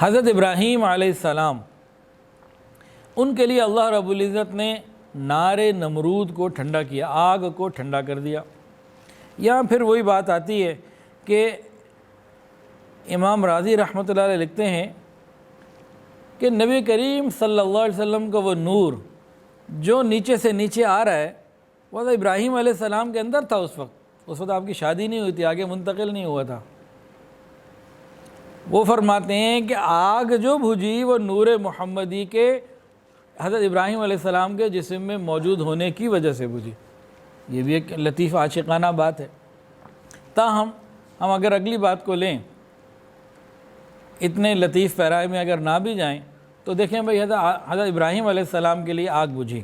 حضرت ابراہیم علیہ السلام، ان کے لیے اللہ رب العزت نے نار نمرود کو ٹھنڈا کیا، آگ کو ٹھنڈا کر دیا۔ یہاں پھر وہی بات آتی ہے کہ امام راضی رحمۃ اللہ علیہ لکھتے ہیں کہ نبی کریم صلی اللہ علیہ وسلم کا وہ نور جو نیچے سے نیچے آ رہا ہے وہ تو ابراہیم علیہ السلام کے اندر تھا۔ اس وقت آپ کی شادی نہیں ہوئی تھی، آگے منتقل نہیں ہوا تھا۔ وہ فرماتے ہیں کہ آگ جو بجھی وہ نور محمدی کے حضرت ابراہیم علیہ السلام کے جسم میں موجود ہونے کی وجہ سے بجھی۔ یہ بھی ایک لطیف عاشقانہ بات ہے۔ تاہم ہم اگر اگلی بات کو لیں، اتنے لطیف پیرائے میں اگر نہ بھی جائیں تو دیکھیں بھئی حضرت ابراہیم علیہ السلام کے لیے آگ بجھی،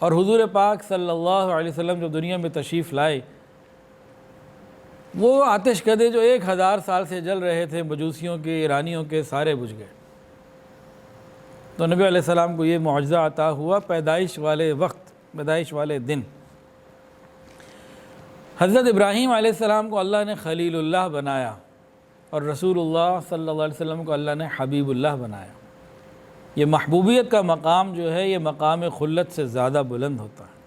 اور حضور پاک صلی اللہ علیہ وسلم جو دنیا میں تشریف لائے، وہ آتش کدے جو 1000 سال سے جل رہے تھے مجوسیوں کے، ایرانیوں کے، سارے بجھ گئے۔ تو نبی علیہ السلام کو یہ معجزہ عطا ہوا پیدائش والے وقت، پیدائش والے دن۔ حضرت ابراہیم علیہ السلام کو اللہ نے خلیل اللہ بنایا، اور رسول اللہ صلی اللہ علیہ وسلم کو اللہ نے حبیب اللہ بنایا۔ یہ محبوبیت کا مقام جو ہے یہ مقام خلت سے زیادہ بلند ہوتا ہے۔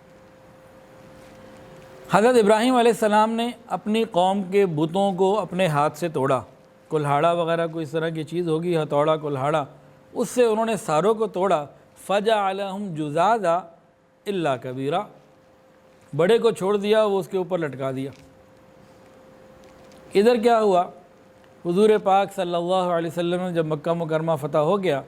حضرت ابراہیم علیہ السلام نے اپنی قوم کے بتوں کو اپنے ہاتھ سے توڑا، کلہاڑا وغیرہ کوئی اس طرح کی چیز ہوگی، ہتھوڑا کلہاڑا، اس سے انہوں نے ساروں کو توڑا۔ فَجَعَلَهُمْ جُذَاذًا إِلَّا كَبِيرًا، بڑے کو چھوڑ دیا، وہ اس کے اوپر لٹکا دیا۔ ادھر کیا ہوا؟ حضور پاک صلی اللہ علیہ وسلم نے جب مکہ مکرمہ فتح ہو گیا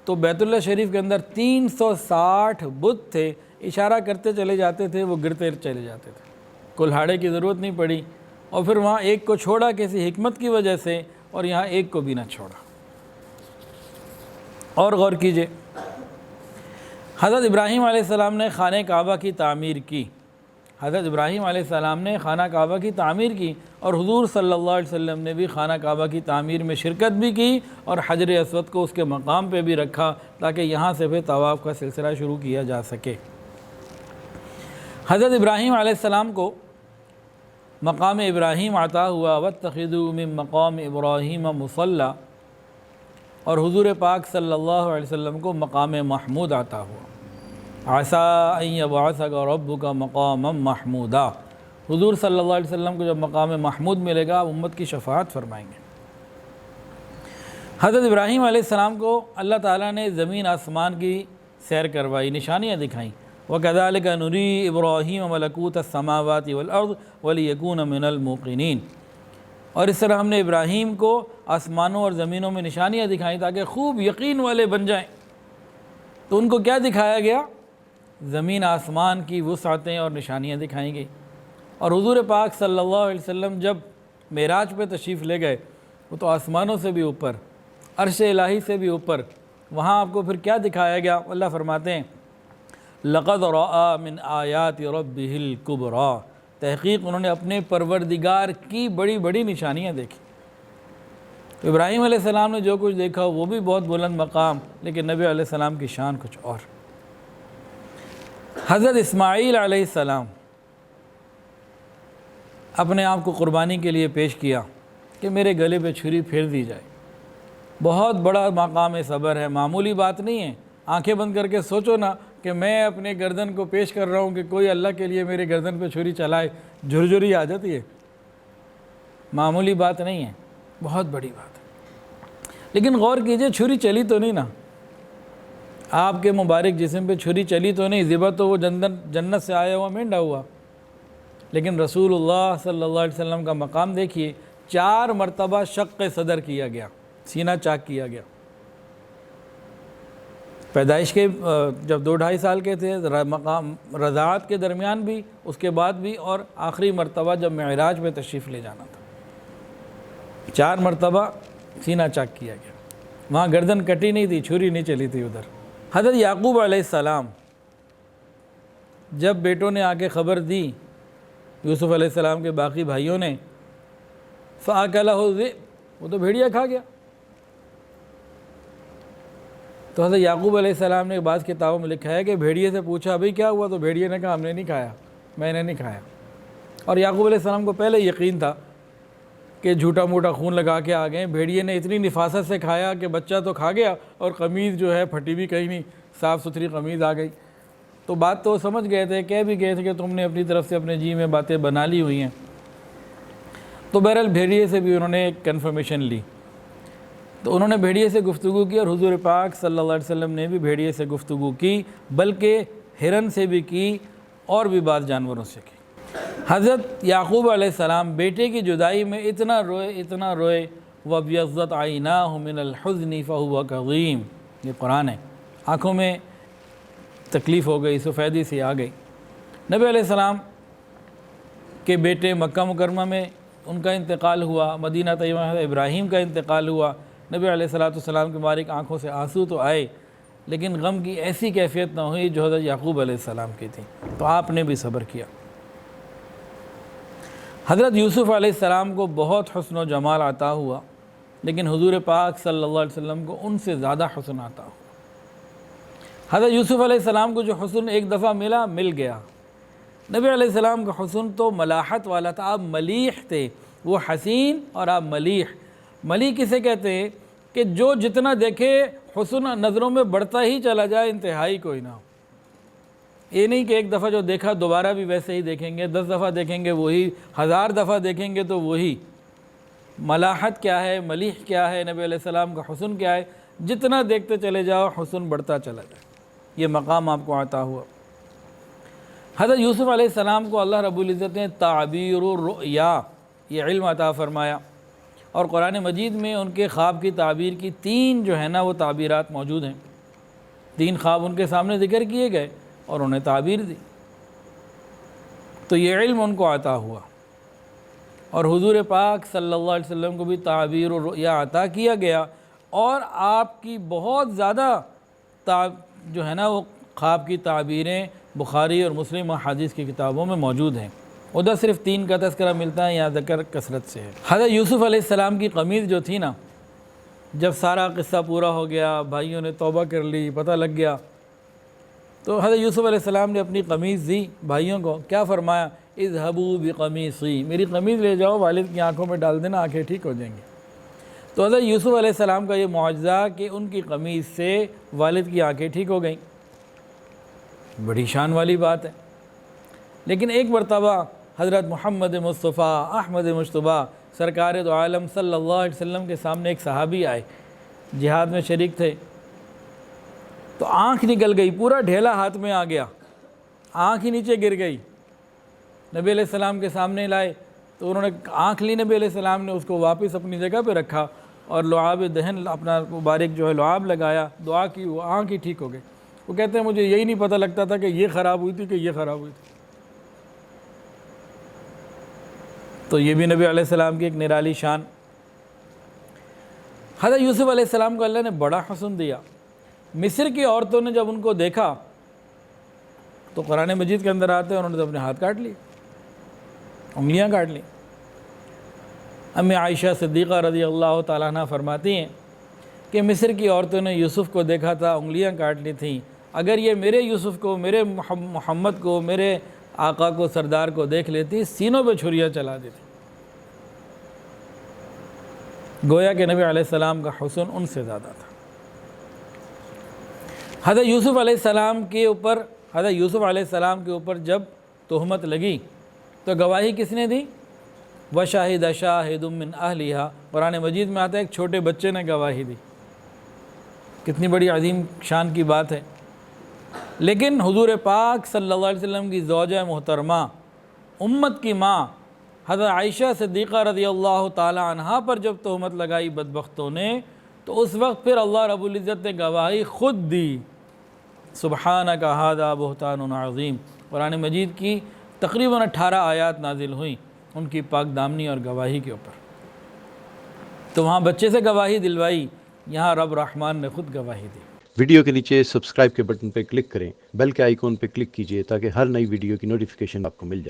تو بیت اللہ شریف کے اندر 360 بت تھے، اشارہ کرتے چلے جاتے تھے، وہ گرتے چلے جاتے تھے، کلہاڑے کی ضرورت نہیں پڑی۔ اور پھر وہاں ایک کو چھوڑا کسی حکمت کی وجہ سے، اور یہاں ایک کو بھی نہ چھوڑا۔ اور غور کیجئے، حضرت ابراہیم علیہ السلام نے خانہ کعبہ کی تعمیر کی، حضرت ابراہیم علیہ السلام نے خانہ کعبہ کی تعمیر کی، اور حضور صلی اللہ علیہ وسلم نے بھی خانہ کعبہ کی تعمیر میں شرکت بھی کی، اور حجر اسود کو اس کے مقام پہ بھی رکھا تاکہ یہاں سے پھر طواف کا سلسلہ شروع کیا جا سکے۔ حضرت ابراہیم علیہ السلام کو مقام ابراہیم عطا ہوا، وَاتَّخِذُوا مِن مَقَامِ إِبْرَاهِيمَ مُصَلًّى، اور حضور پاک صلی اللہ علیہ وسلم کو مقام محمود عطا ہوا۔ عَسَىٰ أَن يَبْعَثَكَ رَبُّكَ مَقَامًا مَحْمُودًا، حضور صلی اللہ علیہ وسلم کو جب مقام محمود ملے گا امت کی شفاعت فرمائیں گے۔ حضرت ابراہیم علیہ السلام کو اللہ تعالیٰ نے زمین آسمان کی سیر کروائی، نشانیاں دکھائیں۔ وَكَذَلِكَ نُرِي إِبْرَاهِيمَ مَلَكُوتَ السَّمَاوَاتِ وَالْأَرْضِ وَلِيَكُونَ مِنَ الْمُوقِنِينَ، اور اس طرح ہم نے ابراہیم کو آسمانوں اور زمینوں میں نشانیاں دکھائیں تاکہ خوب یقین والے بن جائیں۔ تو ان کو کیا دکھایا گیا؟ زمین آسمان کی وسعتیں اور نشانیاں دکھائیں گئی۔ اور حضور پاک صلی اللہ علیہ وسلم جب معراج پہ تشریف لے گئے، وہ تو آسمانوں سے بھی اوپر، عرش الہی سے بھی اوپر، وہاں آپ کو پھر کیا دکھایا گیا؟ اللہ فرماتے ہیں لَقَدْ رَأَىٰ مِنْ آیَاتِ رَبِّهِ الْكُبْرَىٰ، تحقیق انہوں نے اپنے پروردگار کی بڑی بڑی نشانیاں دیکھی۔ تو ابراہیم علیہ السلام نے جو کچھ دیکھا وہ بھی بہت بلند مقام، لیکن نبی علیہ السلام کی شان کچھ اور۔ حضرت اسماعیل علیہ السلام اپنے آپ کو قربانی کے لیے پیش کیا کہ میرے گلے پہ چھری پھیر دی جائے۔ بہت بڑا مقام صبر ہے، معمولی بات نہیں ہے۔ آنکھیں بند کر کے سوچو نا کہ میں اپنے گردن کو پیش کر رہا ہوں کہ کوئی اللہ کے لیے میرے گردن پہ چھری چلائے، جھرجھری آ جاتی ہے۔ معمولی بات نہیں ہے، بہت بڑی بات ہے۔ لیکن غور کیجئے، چھری چلی تو نہیں نا، آپ کے مبارک جسم پہ چھری چلی تو نہیں، ذبح تو وہ جنت سے آیا ہوا مینڈا ہوا۔ لیکن رسول اللہ صلی اللہ علیہ وسلم کا مقام دیکھیے، 4 مرتبہ شق صدر کیا گیا، سینہ چاک کیا گیا۔ پیدائش کے جب 2-2.5 سال کے تھے، مقام رضاعت کے درمیان بھی، اس کے بعد بھی، اور آخری مرتبہ جب معراج میں تشریف لے جانا تھا، 4 مرتبہ سینہ چاک کیا گیا۔ وہاں گردن کٹی نہیں تھی، چھری نہیں چلی تھی ادھر۔ حضرت یعقوب علیہ السلام جب بیٹوں نے آ کے خبر دی، یوسف علیہ السلام کے باقی بھائیوں نے، فَأَكَلَهُ الذِّئْبُ، وہ تو بھیڑیا کھا گیا۔ تو حضرت یعقوب علیہ السلام نے بعض کتابوں میں لکھا ہے کہ بھیڑیے سے پوچھا بھئی کیا ہوا، تو بھیڑیے نے کہا ہم نے نہیں کھایا، میں نے نہیں کھایا۔ اور یعقوب علیہ السلام کو پہلے یقین تھا کہ جھوٹا موٹا خون لگا کے آ گئے. بھیڑیے نے اتنی نفاست سے کھایا کہ بچہ تو کھا گیا اور قمیض جو ہے پھٹی بھی کہیں نہیں, صاف ستھری قمیض آ گئی. تو بات تو سمجھ گئے تھے, کہہ بھی گئے تھے کہ تم نے اپنی طرف سے اپنے جی میں باتیں بنا لی ہوئی ہیں. تو بہرحال بھیڑیے سے بھی انہوں نے ایک کنفرمیشن لی. تو انہوں نے بھیڑیے سے گفتگو کی اور حضور پاک صلی اللہ علیہ وسلم نے بھی بھیڑیے سے گفتگو کی, بلکہ ہرن سے بھی کی اور بھی بعض جانوروں سے کی. حضرت یعقوب علیہ السلام بیٹے کی جدائی میں اتنا روئے وَابْيَضَّتْ عَيْنَاهُ مِنَ الْحُزْنِ فَهُوَ كَظِيمٌ. یہ قرآن ہے. آنکھوں میں تکلیف ہو گئی, سفیدی سی آ گئی. نبی علیہ السلام کے بیٹے مکہ مکرمہ میں ان کا انتقال ہوا, مدینہ طیبہ میں ابراہیم کا انتقال ہوا. نبی علیہ السلام کے مبارک آنکھوں سے آنسو تو آئے, لیکن غم کی ایسی کیفیت نہ ہوئی جو حضرت یعقوب علیہ السلام کی تھی. تو آپ نے بھی صبر کیا. حضرت یوسف علیہ السلام کو بہت حسن و جمال عطا ہوا, لیکن حضور پاک صلی اللہ علیہ وسلم کو ان سے زیادہ حسن عطا ہوا. حضرت یوسف علیہ السلام کو جو حسن ایک دفعہ مل گیا. نبی علیہ السلام کا حسن تو ملاحت والا تھا. آپ ملیح تھے, وہ حسین اور آپ ملیح. ملیح کسے کہتے ہیں کہ جو جتنا دیکھے حسن نظروں میں بڑھتا ہی چلا جائے, انتہائی کوئی نہ ہو. یہ نہیں کہ ایک دفعہ جو دیکھا دوبارہ بھی ویسے ہی دیکھیں گے, 10 دفعہ دیکھیں گے وہی, 1000 دفعہ دیکھیں گے تو وہی. ملاحت کیا ہے, ملیح کیا ہے, نبی علیہ السلام کا حسن کیا ہے, جتنا دیکھتے چلے جاؤ حسن بڑھتا چلا جائے. یہ مقام آپ کو عطا ہوا. حضرت یوسف علیہ السلام کو اللہ رب العزت نے تعبیر الرؤیا یہ علم عطا فرمایا, اور قرآن مجید میں ان کے خواب کی تعبیر کی 3 جو ہے نا وہ تعبیرات موجود ہیں. 3 خواب ان کے سامنے ذکر کیے گئے اور انہیں تعبیر دی. تو یہ علم ان کو عطا ہوا, اور حضور پاک صلی اللہ علیہ وسلم کو بھی تعبیر الرؤیا عطا کیا گیا, اور آپ کی بہت زیادہ جو ہے نا وہ خواب کی تعبیریں بخاری اور مسلم حدیث کی کتابوں میں موجود ہیں. ادھر صرف 3 کا تذکرہ ملتا ہے, یہاں ذکر کثرت سے ہے. حضرت یوسف علیہ السلام کی قمیض جو تھی نا, جب سارا قصہ پورا ہو گیا, بھائیوں نے توبہ کر لی, پتہ لگ گیا, تو حضرت یوسف علیہ السلام نے اپنی قمیض دی بھائیوں کو. کیا فرمایا؟ اذهبوا بقمیصی, میری قمیض لے جاؤ, والد کی آنکھوں میں ڈال دینا, آنکھیں ٹھیک ہو جائیں گی. تو حضرت یوسف علیہ السلام کا یہ معجزہ کہ ان کی قمیض سے والد کی آنکھیں ٹھیک ہو گئیں, بڑی شان والی بات ہے. لیکن ایک مرتبہ حضرت محمد مصطفیٰ احمد مجتبیٰ سرکار دو عالم صلی اللہ علیہ وسلم کے سامنے ایک صحابی آئے, جہاد میں شریک تھے. تو آنکھ نکل گئی, پورا ڈھیلا ہاتھ میں آ گیا, آنکھ ہی نیچے گر گئی. نبی علیہ السلام کے سامنے لائے تو انہوں نے آنکھ لی. نبی علیہ السلام نے اس کو واپس اپنی جگہ پہ رکھا اور لعاب دہن اپنا مبارک جو ہے لعاب لگایا, دعا کی, وہ آنکھ ہی ٹھیک ہو گئی. وہ کہتے ہیں مجھے یہی نہیں پتہ لگتا تھا کہ یہ خراب ہوئی تھی کہ یہ خراب ہوئی تھی. تو یہ بھی نبی علیہ السلام کی ایک نرالی شان. حضرت یوسف علیہ السلام کو اللہ نے بڑا حسن دیا. مصر کی عورتوں نے جب ان کو دیکھا تو قرآن مجید کے اندر آتے ہیں, انہوں نے تو اپنے ہاتھ کاٹ لیے, انگلیاں کاٹ لیں. امی عائشہ صدیقہ رضی اللہ تعالیٰ عنہ فرماتی ہیں کہ مصر کی عورتوں نے یوسف کو دیکھا تھا, انگلیاں کاٹ لی تھیں. اگر یہ میرے یوسف کو, میرے محمد کو, میرے آقا کو, سردار کو دیکھ لیتی, سینوں پہ چھریاں چلا دیتی. گویا کہ نبی علیہ السلام کا حسن ان سے زیادہ تھا. حضرت یوسف علیہ السلام کے اوپر جب تہمت لگی تو گواہی کس نے دی؟ وَشَاهِدَ شَاهِدٌ مِّنْ أَهْلِهَا. قرآن مجید میں آتا ہے ایک چھوٹے بچے نے گواہی دی. کتنی بڑی عظیم شان کی بات ہے. لیکن حضور پاک صلی اللہ علیہ وسلم کی زوجہ محترمہ, امت کی ماں حضرت عائشہ صدیقہ رضی اللہ تعالی عنہا پر جب تہمت لگائی بدبختوں نے, تو اس وقت پھر اللہ رب العزت نے گواہی خود دی. سبحانک ھذا بہتان عظیم. قرآن مجید کی تقریباً 18 آیات نازل ہوئیں ان کی پاک دامنی اور گواہی کے اوپر. تو وہاں بچے سے گواہی دلوائی, یہاں رب رحمان نے خود گواہی دی. ویڈیو کے نیچے سبسکرائب کے بٹن پہ کلک کریں, بیل کے آئیکن پہ کلک کیجئے تاکہ ہر نئی ویڈیو کی نوٹیفیکیشن آپ کو مل جائے.